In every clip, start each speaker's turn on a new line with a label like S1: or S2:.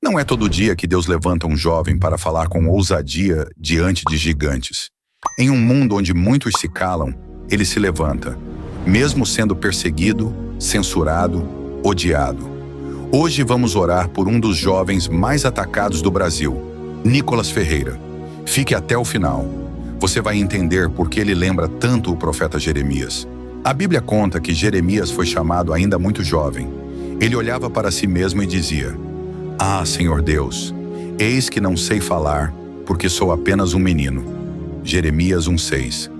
S1: Não é todo dia que Deus levanta um jovem para falar com ousadia diante de gigantes. Em um mundo onde muitos se calam, ele se levanta, mesmo sendo perseguido, censurado, odiado. Hoje vamos orar por um dos jovens mais atacados do Brasil, Nicolas Ferreira. Fique até o final. Você vai entender por que ele lembra tanto o profeta Jeremias. A Bíblia conta que Jeremias foi chamado ainda muito jovem. Ele olhava para si mesmo e dizia: "Ah, Senhor Deus, eis que não sei falar, porque sou apenas um menino." Jeremias 1:6.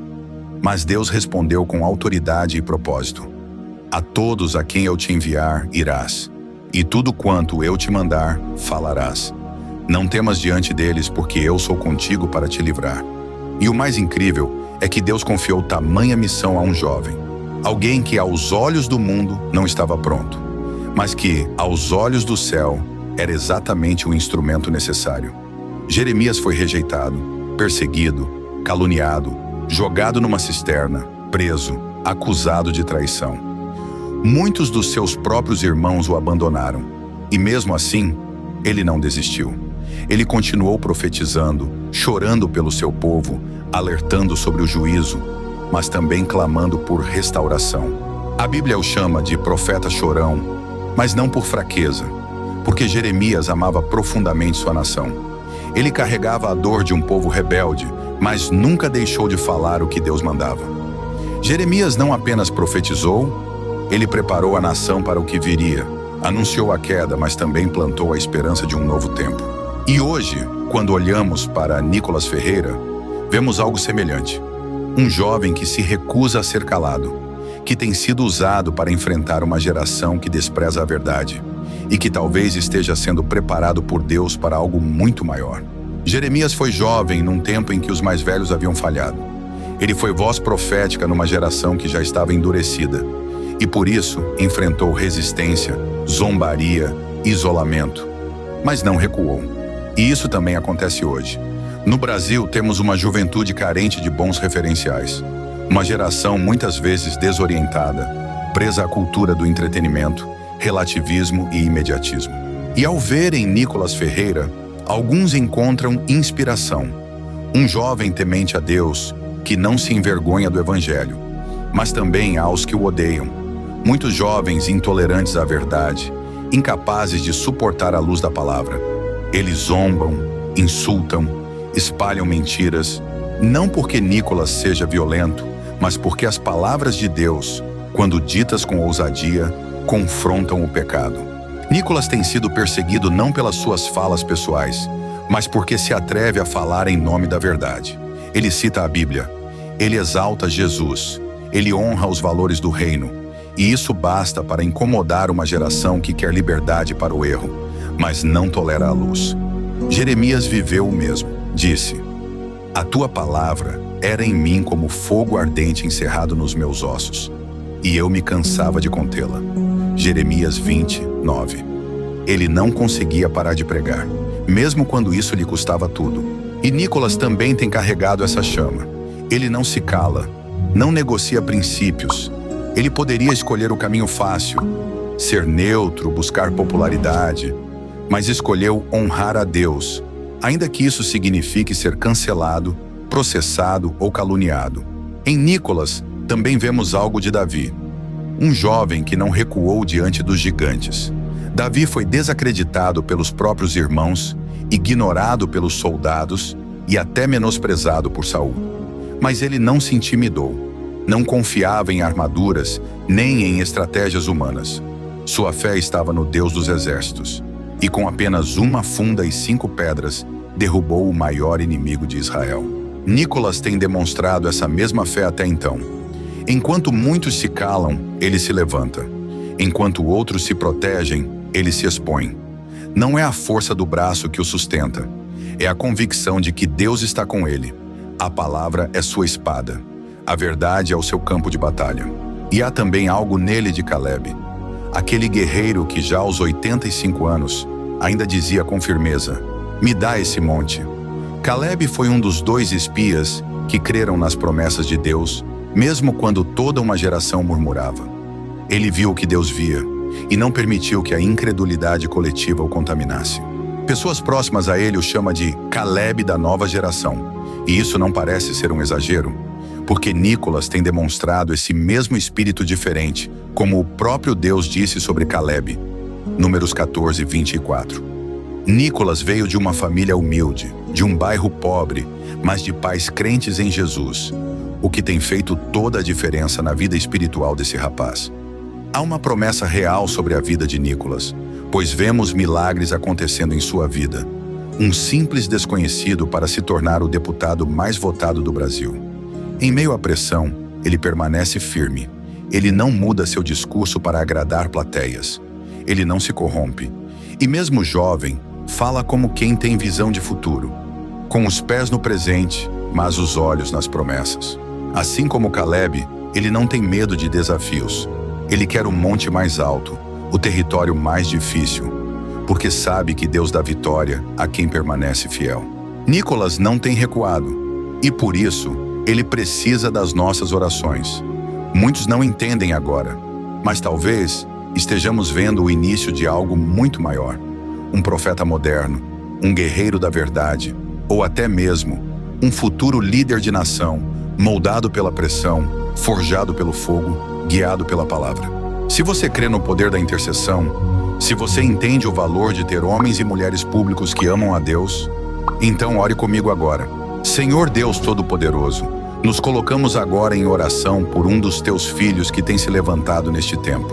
S1: Mas Deus respondeu com autoridade e propósito: "A todos a quem eu te enviar, irás, e tudo quanto eu te mandar, falarás. Não temas diante deles, porque eu sou contigo para te livrar." E o mais incrível é que Deus confiou tamanha missão a um jovem, alguém que aos olhos do mundo não estava pronto, mas que, aos olhos do céu, era exatamente o instrumento necessário. Jeremias foi rejeitado, perseguido, caluniado, jogado numa cisterna, preso, acusado de traição. Muitos dos seus próprios irmãos o abandonaram, e mesmo assim, ele não desistiu. Ele continuou profetizando, chorando pelo seu povo, alertando sobre o juízo, mas também clamando por restauração. A Bíblia o chama de profeta chorão, mas não por fraqueza, porque Jeremias amava profundamente sua nação. Ele carregava a dor de um povo rebelde, mas nunca deixou de falar o que Deus mandava. Jeremias não apenas profetizou, ele preparou a nação para o que viria, anunciou a queda, mas também plantou a esperança de um novo tempo. E hoje, quando olhamos para Nicolas Ferreira, vemos algo semelhante. Um jovem que se recusa a ser calado, que tem sido usado para enfrentar uma geração que despreza a verdade e que talvez esteja sendo preparado por Deus para algo muito maior. Jeremias foi jovem num tempo em que os mais velhos haviam falhado. Ele foi voz profética numa geração que já estava endurecida e por isso enfrentou resistência, zombaria, isolamento, mas não recuou. E isso também acontece hoje. No Brasil, temos uma juventude carente de bons referenciais. Uma geração muitas vezes desorientada, presa à cultura do entretenimento, relativismo e imediatismo. E ao verem Nicolas Ferreira, alguns encontram inspiração. Um jovem temente a Deus, que não se envergonha do Evangelho, mas também aos que o odeiam. Muitos jovens intolerantes à verdade, incapazes de suportar a luz da palavra. Eles zombam, insultam, espalham mentiras, não porque Nicolas seja violento, mas porque as palavras de Deus, quando ditas com ousadia, confrontam o pecado. Nicolas tem sido perseguido não pelas suas falas pessoais, mas porque se atreve a falar em nome da verdade. Ele cita a Bíblia, ele exalta Jesus, ele honra os valores do reino, e isso basta para incomodar uma geração que quer liberdade para o erro, mas não tolera a luz. Jeremias viveu o mesmo. Disse: "A tua palavra era em mim como fogo ardente encerrado nos meus ossos, e eu me cansava de contê-la." Jeremias 20:9. Ele não conseguia parar de pregar, mesmo quando isso lhe custava tudo. E Nicolas também tem carregado essa chama. Ele não se cala, não negocia princípios. Ele poderia escolher o caminho fácil, ser neutro, buscar popularidade, mas escolheu honrar a Deus, ainda que isso signifique ser cancelado, processado ou caluniado. Em Nicolas, também vemos algo de Davi, um jovem que não recuou diante dos gigantes. Davi foi desacreditado pelos próprios irmãos, ignorado pelos soldados e até menosprezado por Saul. Mas ele não se intimidou, não confiava em armaduras nem em estratégias humanas. Sua fé estava no Deus dos exércitos. E com apenas uma funda e 5 pedras, derrubou o maior inimigo de Israel. Nicolas tem demonstrado essa mesma fé até então. Enquanto muitos se calam, ele se levanta. Enquanto outros se protegem, ele se expõe. Não é a força do braço que o sustenta, é a convicção de que Deus está com ele. A palavra é sua espada. A verdade é o seu campo de batalha. E há também algo nele de Caleb, aquele guerreiro que já aos 85 anos ainda dizia com firmeza: "Me dá esse monte." Caleb foi um dos 2 espias que creram nas promessas de Deus, mesmo quando toda uma geração murmurava. Ele viu o que Deus via e não permitiu que a incredulidade coletiva o contaminasse. Pessoas próximas a ele o chamam de Caleb da nova geração. E isso não parece ser um exagero, porque Nicolas tem demonstrado esse mesmo espírito diferente, como o próprio Deus disse sobre Caleb. Números 14, 24. Nicolas veio de uma família humilde, de um bairro pobre, mas de pais crentes em Jesus, o que tem feito toda a diferença na vida espiritual desse rapaz. Há uma promessa real sobre a vida de Nicolas, pois vemos milagres acontecendo em sua vida. Um simples desconhecido para se tornar o deputado mais votado do Brasil. Em meio à pressão, ele permanece firme. Ele não muda seu discurso para agradar plateias. Ele não se corrompe. E mesmo jovem, fala como quem tem visão de futuro, com os pés no presente, mas os olhos nas promessas. Assim como Caleb, ele não tem medo de desafios. Ele quer o monte mais alto, o território mais difícil, porque sabe que Deus dá vitória a quem permanece fiel. Nicolas não tem recuado, e por isso, ele precisa das nossas orações. Muitos não entendem agora, mas talvez estejamos vendo o início de algo muito maior. Um profeta moderno, um guerreiro da verdade, ou até mesmo um futuro líder de nação, moldado pela pressão, forjado pelo fogo, guiado pela palavra. Se você crê no poder da intercessão, se você entende o valor de ter homens e mulheres públicos que amam a Deus, então ore comigo agora. Senhor Deus Todo-Poderoso, nos colocamos agora em oração por um dos teus filhos que tem se levantado neste tempo,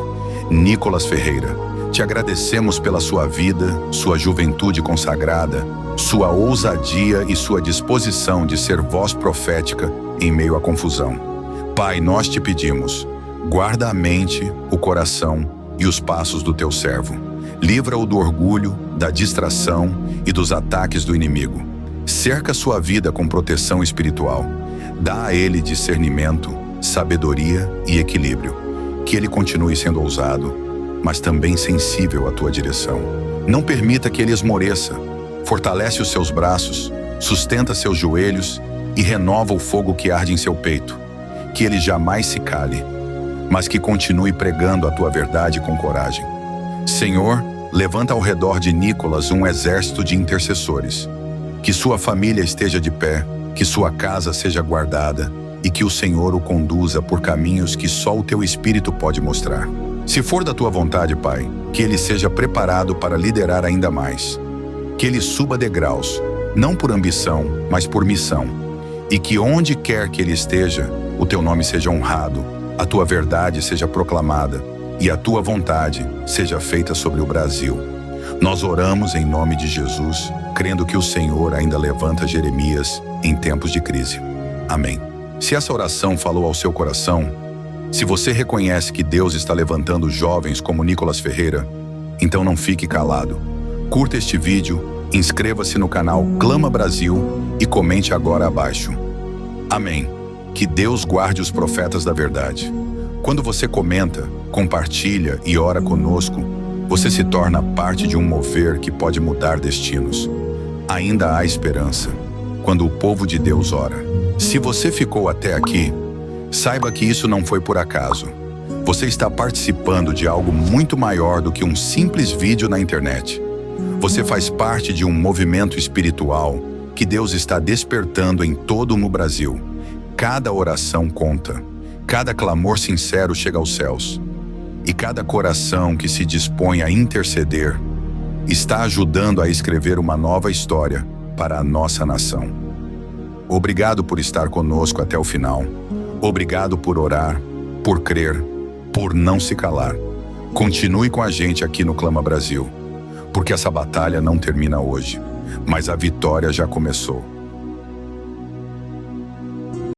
S1: Nicolas Ferreira. Te agradecemos pela sua vida, sua juventude consagrada, sua ousadia e sua disposição de ser voz profética em meio à confusão. Pai, nós te pedimos, guarda a mente, o coração e os passos do teu servo. Livra-o do orgulho, da distração e dos ataques do inimigo. Cerca sua vida com proteção espiritual. Dá a ele discernimento, sabedoria e equilíbrio. Que ele continue sendo ousado, mas também sensível à tua direção. Não permita que ele esmoreça. Fortalece os seus braços, sustenta seus joelhos e renova o fogo que arde em seu peito. Que ele jamais se cale, mas que continue pregando a tua verdade com coragem. Senhor, levanta ao redor de Nicolas um exército de intercessores. Que sua família esteja de pé, que sua casa seja guardada e que o Senhor o conduza por caminhos que só o teu Espírito pode mostrar. Se for da tua vontade, Pai, que ele seja preparado para liderar ainda mais. Que ele suba degraus, não por ambição, mas por missão. E que onde quer que ele esteja, o teu nome seja honrado, a tua verdade seja proclamada e a tua vontade seja feita sobre o Brasil. Nós oramos em nome de Jesus, crendo que o Senhor ainda levanta Jeremias em tempos de crise. Amém. Se essa oração falou ao seu coração, se você reconhece que Deus está levantando jovens como Nicolas Ferreira, então não fique calado. Curta este vídeo, inscreva-se no canal Clama Brasil e comente agora abaixo. Amém. Que Deus guarde os profetas da verdade. Quando você comenta, compartilha e ora conosco, você se torna parte de um mover que pode mudar destinos. Ainda há esperança quando o povo de Deus ora. Se você ficou até aqui, saiba que isso não foi por acaso. Você está participando de algo muito maior do que um simples vídeo na internet. Você faz parte de um movimento espiritual que Deus está despertando em todo o Brasil. Cada oração conta. Cada clamor sincero chega aos céus. E cada coração que se dispõe a interceder está ajudando a escrever uma nova história para a nossa nação. Obrigado por estar conosco até o final. Obrigado por orar, por crer, por não se calar. Continue com a gente aqui no Clama Brasil, porque essa batalha não termina hoje, mas a vitória já começou.